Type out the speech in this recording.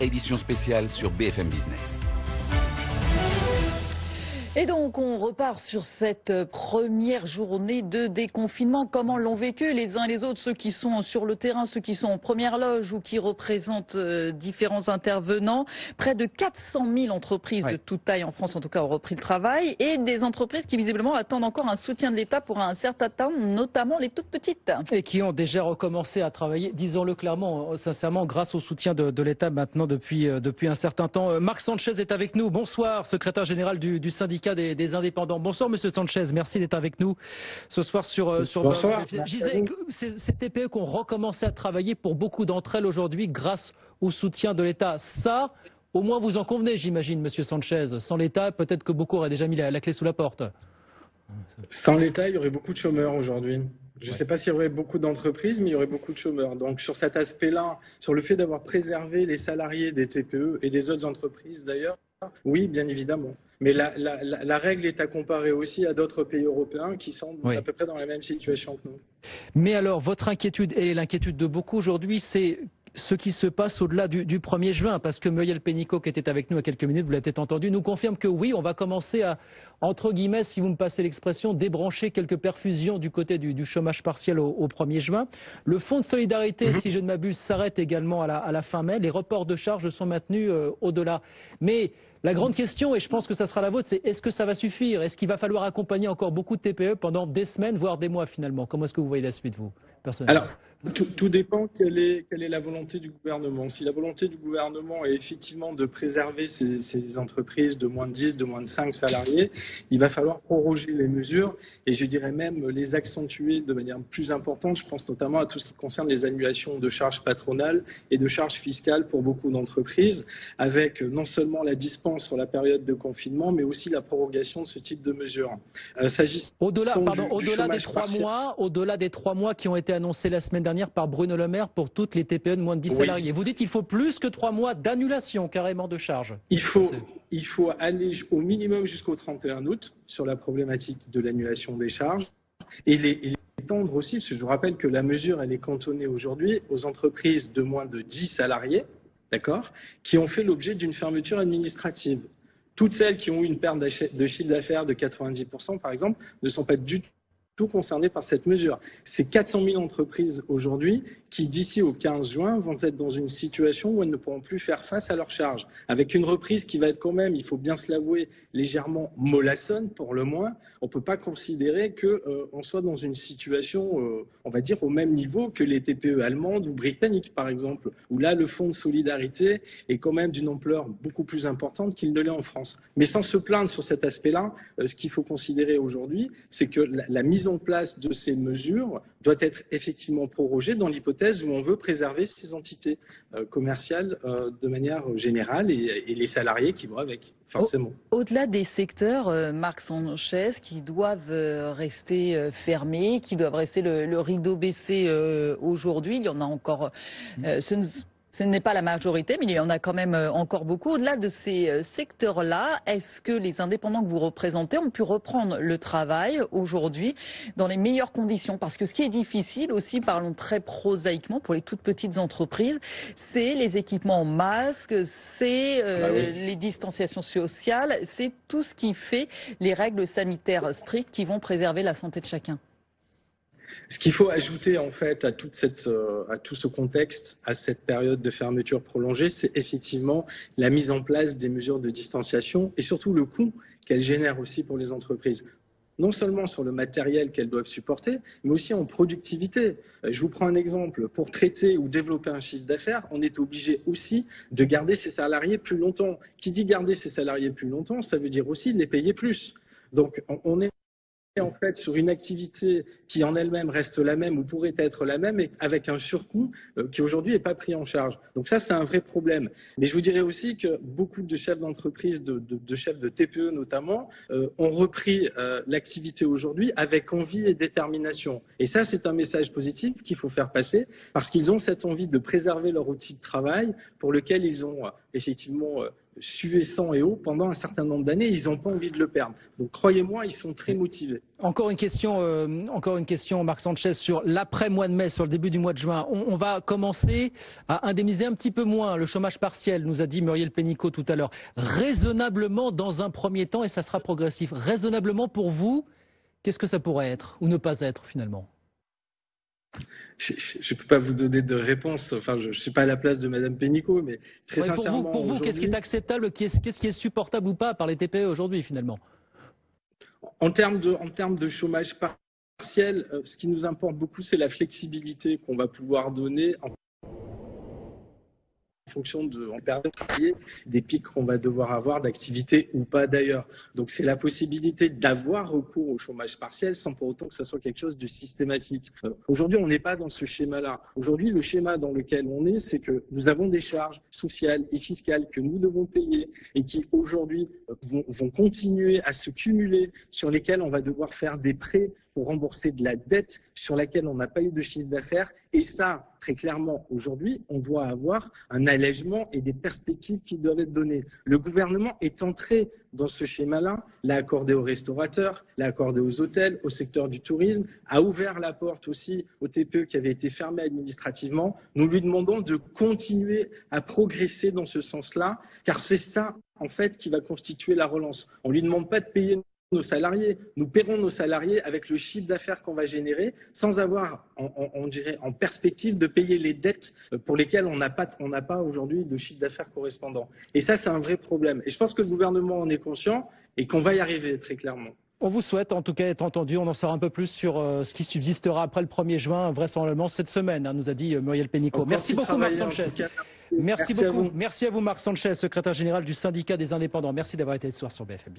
édition spéciale sur BFM Business. Et donc, on repart sur cette première journée de déconfinement. Comment l'ont vécu les uns et les autres, ceux qui sont sur le terrain, ceux qui sont en première loge ou qui représentent différents intervenants. Près de 400 000 entreprises de toute taille en France, en tout cas, ont repris le travail. Et des entreprises qui, visiblement, attendent encore un soutien de l'État pour un certain temps, notamment les toutes petites. Et qui ont déjà recommencé à travailler, disons-le clairement, sincèrement, grâce au soutien de l'État maintenant depuis un certain temps. Marc Sanchez est avec nous. Bonsoir, secrétaire général du syndicat des indépendants. Bonsoir Monsieur Sanchez, merci d'être avec nous ce soir sur Bonsoir. Je disais que ces TPE qui ont recommencé à travailler, pour beaucoup d'entre elles aujourd'hui grâce au soutien de l'État. Ça, au moins vous en convenez, j'imagine, Monsieur Sanchez. Sans l'État, peut-être que beaucoup auraient déjà mis la clé sous la porte. Sans l'État, il y aurait beaucoup de chômeurs aujourd'hui. Je ne sais pas s'il y aurait beaucoup d'entreprises, mais il y aurait beaucoup de chômeurs. Donc sur cet aspect-là, sur le fait d'avoir préservé les salariés des TPE et des autres entreprises d'ailleurs, oui, bien évidemment. Mais la règle est à comparer aussi à d'autres pays européens qui sont à peu près dans la même situation que nous. Mais alors, votre inquiétude et l'inquiétude de beaucoup aujourd'hui, c'est ce qui se passe au-delà du 1er juin, parce que Muriel Pénicaud, qui était avec nous il y a quelques minutes, vous l'avez peut-être entendu, nous confirme que oui, on va commencer à, entre guillemets, si vous me passez l'expression, débrancher quelques perfusions du côté du chômage partiel au 1er juin. Le fonds de solidarité, si je ne m'abuse, s'arrête également à la fin mai. Les reports de charges sont maintenus au-delà. Mais la grande question, et je pense que ça sera la vôtre, c'est est-ce que ça va suffire? Est-ce qu'il va falloir accompagner encore beaucoup de TPE pendant des semaines, voire des mois finalement? Comment est-ce que vous voyez la suite, vous, personnellement? Alors, tout dépend quelle est la volonté du gouvernement. Si la volonté du gouvernement est effectivement de préserver ces entreprises de moins de 10, de moins de 5 salariés, il va falloir proroger les mesures et je dirais même les accentuer de manière plus importante. Je pense notamment à tout ce qui concerne les annulations de charges patronales et de charges fiscales pour beaucoup d'entreprises, avec non seulement la dispense sur la période de confinement, mais aussi la prorogation de ce type de mesures. Au-delà des 3 mois qui ont été annoncés la semaine dernière par Bruno Le Maire pour toutes les TPE de moins de 10 salariés. Vous dites qu'il faut plus que 3 mois d'annulation carrément de charges. Il faut aller au minimum jusqu'au 31 août sur la problématique de l'annulation des charges et les étendre aussi, parce que je vous rappelle que la mesure elle est cantonnée aujourd'hui aux entreprises de moins de 10 salariés, d'accord, qui ont fait l'objet d'une fermeture administrative. Toutes celles qui ont eu une perte de chiffre d'affaires de 90%, par exemple, ne sont pas du tout concernées par cette mesure. C'est 400 000 entreprises aujourd'hui qui, d'ici au 15 juin, vont être dans une situation où elles ne pourront plus faire face à leurs charges. Avec une reprise qui va être quand même, il faut bien se l'avouer, légèrement mollassonne pour le moins. On ne peut pas considérer qu'on soit dans une situation, on va dire, au même niveau que les TPE allemandes ou britanniques, par exemple, où là, le fonds de solidarité est quand même d'une ampleur beaucoup plus importante qu'il ne l'est en France. Mais sans se plaindre sur cet aspect-là, ce qu'il faut considérer aujourd'hui, c'est que la mise en place de ces mesures doit être effectivement prorogée dans l'hypothèse où on veut préserver ces entités commerciales de manière générale et les salariés qui vont avec, forcément. Au-delà des secteurs, Marc Sanchez, qui doivent rester fermés, qui doivent rester le rideau baissé aujourd'hui, il y en a encore... Ce n'est pas la majorité, mais il y en a quand même encore beaucoup. Au-delà de ces secteurs-là, est-ce que les indépendants que vous représentez ont pu reprendre le travail aujourd'hui dans les meilleures conditions? Parce que ce qui est difficile aussi, parlons très prosaïquement pour les toutes petites entreprises, c'est les équipements en masque, c'est les distanciations sociales, c'est tout ce qui fait les règles sanitaires strictes qui vont préserver la santé de chacun. Ce qu'il faut ajouter en fait à tout ce contexte, à cette période de fermeture prolongée, c'est effectivement la mise en place des mesures de distanciation et surtout le coût qu'elles génèrent aussi pour les entreprises. Non seulement sur le matériel qu'elles doivent supporter, mais aussi en productivité. Je vous prends un exemple. Pour traiter ou développer un chiffre d'affaires, on est obligé aussi de garder ses salariés plus longtemps. Qui dit garder ses salariés plus longtemps, ça veut dire aussi de les payer plus. Donc on est en fait sur une activité qui en elle-même reste la même ou pourrait être la même et avec un surcoût qui aujourd'hui n'est pas pris en charge. Donc ça, c'est un vrai problème. Mais je vous dirais aussi que beaucoup de chefs d'entreprise, de chefs de TPE notamment, ont repris l'activité aujourd'hui avec envie et détermination. Et ça, c'est un message positif qu'il faut faire passer parce qu'ils ont cette envie de préserver leur outil de travail pour lequel ils ont effectivement suessant et haut pendant un certain nombre d'années. Ils n'ont pas envie de le perdre. Donc croyez-moi, ils sont très motivés. Encore une question, Marc Sanchez, sur l'après-mois de mai, sur le début du mois de juin. On va commencer à indemniser un petit peu moins le chômage partiel, nous a dit Muriel Pénicaud tout à l'heure. Raisonnablement dans un premier temps, et ça sera progressif. Raisonnablement pour vous, qu'est-ce que ça pourrait être ou ne pas être finalement ? Je ne peux pas vous donner de réponse. Enfin, je ne suis pas à la place de Madame Pénicaud, mais très sincèrement. Pour vous, qu'est-ce qui est acceptable, qu'est-ce qui est supportable ou pas par les TPE aujourd'hui finalement ? En termes de chômage partiel, ce qui nous importe beaucoup, c'est la flexibilité qu'on va pouvoir donner en fonction en période de travailler, des pics qu'on va devoir avoir d'activité ou pas d'ailleurs. Donc c'est la possibilité d'avoir recours au chômage partiel sans pour autant que ce soit quelque chose de systématique. Aujourd'hui, on n'est pas dans ce schéma-là. Aujourd'hui, le schéma dans lequel on est, c'est que nous avons des charges sociales et fiscales que nous devons payer et qui aujourd'hui vont continuer à se cumuler, sur lesquelles on va devoir faire des prêts pour rembourser de la dette sur laquelle on n'a pas eu de chiffre d'affaires. Et ça, très clairement, aujourd'hui, on doit avoir un allègement et des perspectives qui doivent être données. Le gouvernement est entré dans ce schéma-là, l'a accordé aux restaurateurs, l'a accordé aux hôtels, au secteur du tourisme, a ouvert la porte aussi aux TPE qui avaient été fermés administrativement. Nous lui demandons de continuer à progresser dans ce sens-là, car c'est ça, en fait, qui va constituer la relance. On ne lui demande pas de payer nos salariés. Nous paierons nos salariés avec le chiffre d'affaires qu'on va générer sans avoir, on dirait, en perspective de payer les dettes pour lesquelles on n'a pas aujourd'hui de chiffre d'affaires correspondant. Et ça, c'est un vrai problème. Et je pense que le gouvernement en est conscient et qu'on va y arriver très clairement. On vous souhaite en tout cas être entendu. On en saura un peu plus sur ce qui subsistera après le 1er juin, vraisemblablement cette semaine, nous a dit Muriel Pénicaud. Merci beaucoup Marc Sanchez. Merci beaucoup. Merci à vous Marc Sanchez, secrétaire général du syndicat des indépendants. Merci d'avoir été ce soir sur BFM.